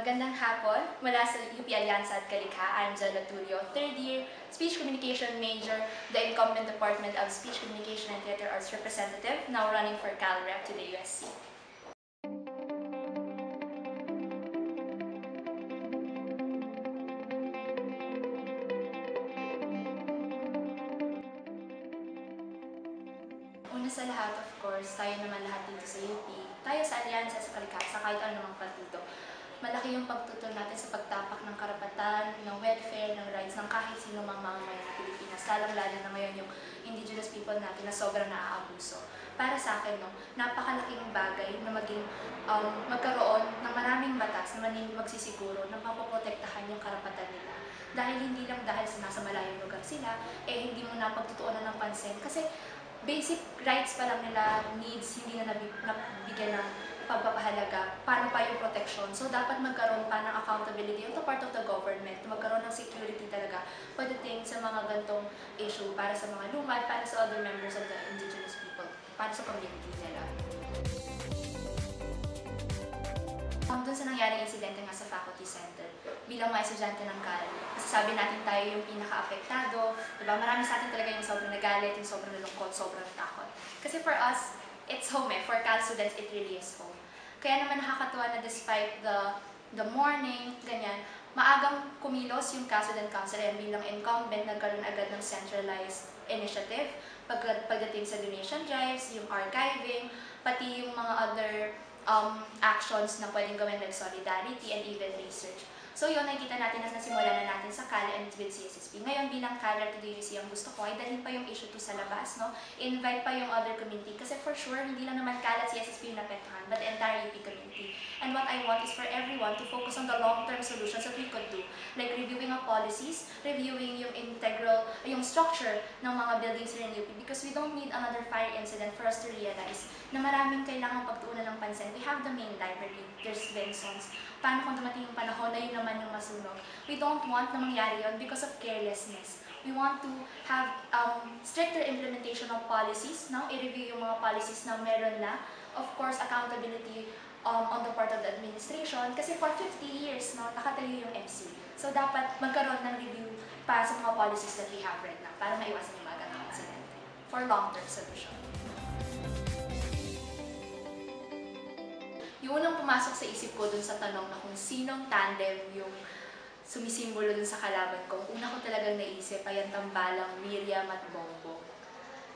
Magandang hapon mula sa UP Alianza at Kalikha. I'm Zella Tulio, third year Speech Communication major, the incumbent Department of Speech Communication and Theater Arts representative, now running for CalRep to the USC. Una sa lahat, of course, tayo naman lahat dito sa UP, tayo sa Alianza sa Kalikha, sa kahit anumang partido. Malaki yung pagtutol natin sa pagtapak ng karapatan, ng welfare, ng rights ng kahit sino mang mamamayan ng Pilipinas, lalong-lalo na ngayon yung indigenous people natin na sobrang naaabuso. Para sa akin, napakalaking bagay na magkaroon ng maraming batas na magsisiguro na mapoprotektahan yung karapatan nila. Dahil hindi lang dahil nasa malayong lugar sila, hindi mo na pagtutuunan ng pansin. Kasi basic rights pa lang nila, needs, hindi na nabigyan ng pagpapahalaga, paano pa yung protection. So, dapat magkaroon pa ng accountability on the part of the government, magkaroon ng security talaga pagdating sa mga gantong issue para sa mga lumad, para sa other members of the indigenous people, para sa community nila. Doon sa nangyaring insidente nga sa faculty center, bilang mga estudyante ng CAL, masasabi natin tayo yung pinaka-apektado, diba? Marami sa atin talaga yung sobrang nagalit, yung sobrang nalungkot, sobrang takot. Kasi for us, it's home for CAL students, it really is home. Kaya naman nakakatuwa na despite the morning, ganyan, maagang kumilos yung CAL Student Council and bilang incumbent, nagkaroon agad ng centralized initiative pagdating sa donation drives, yung archiving, pati yung mga other actions na pwedeng gawin like solidarity and even research. So yun, nakikita natin na nasimulan na natin sa CAL and with CSSP. Ngayon bilang CalRep to the USC, ang gusto ko ay dalhin pa yung issue to sa labas, invite pa yung other community. Kasi for sure, hindi lang naman CAL at CSSP yung napektuhan, but the entire UP community. And what I want is for everyone to focus on the long-term solutions that we could do. Like reviewing our policies, reviewing yung structure ng mga buildings here in UP. Because we don't need another fire incident for us to realize na maraming kailangang pagtuunan ng pansin. We have the main library, there's Benson's. Paano kung dumating yung panahon na yun naman yung masunog? We don't want na mangyari yun because of carelessness. We want to have stricter implementation of policies, i-review yung mga policies na meron na. Of course, accountability on the part of the administration. Kasi for 50 years, nakatayo yung MC. So, dapat magkaroon ng review para sa mga policies that we have right now para maiwasan yung mga ganang insidente for long-term solution. Yung unang pumasok sa isip ko dun sa tanong na kung sinong tandem yung sumisimbolo dun sa kalaban ko, una ko talagang naisip ay ang tambalang Miriam at Bongbong.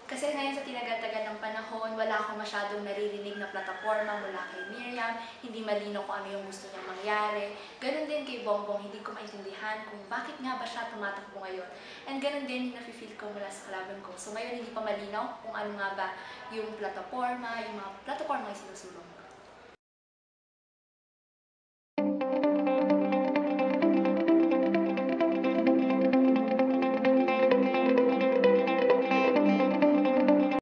Kasi ngayon sa tinagatagan ng panahon, wala akong masyadong naririnig na plataforma mula kay Miriam, hindi malinaw kung ano yung gusto niyang mangyari. Ganon din kay Bongbong, hindi ko maintindihan kung bakit nga ba siya tumatakbo ngayon. And ganon din yung nafe-feel ko mula sa kalaban ko. So ngayon hindi pa malinaw kung ano nga ba yung plataforma, yung mga plataforma yung sinusulong.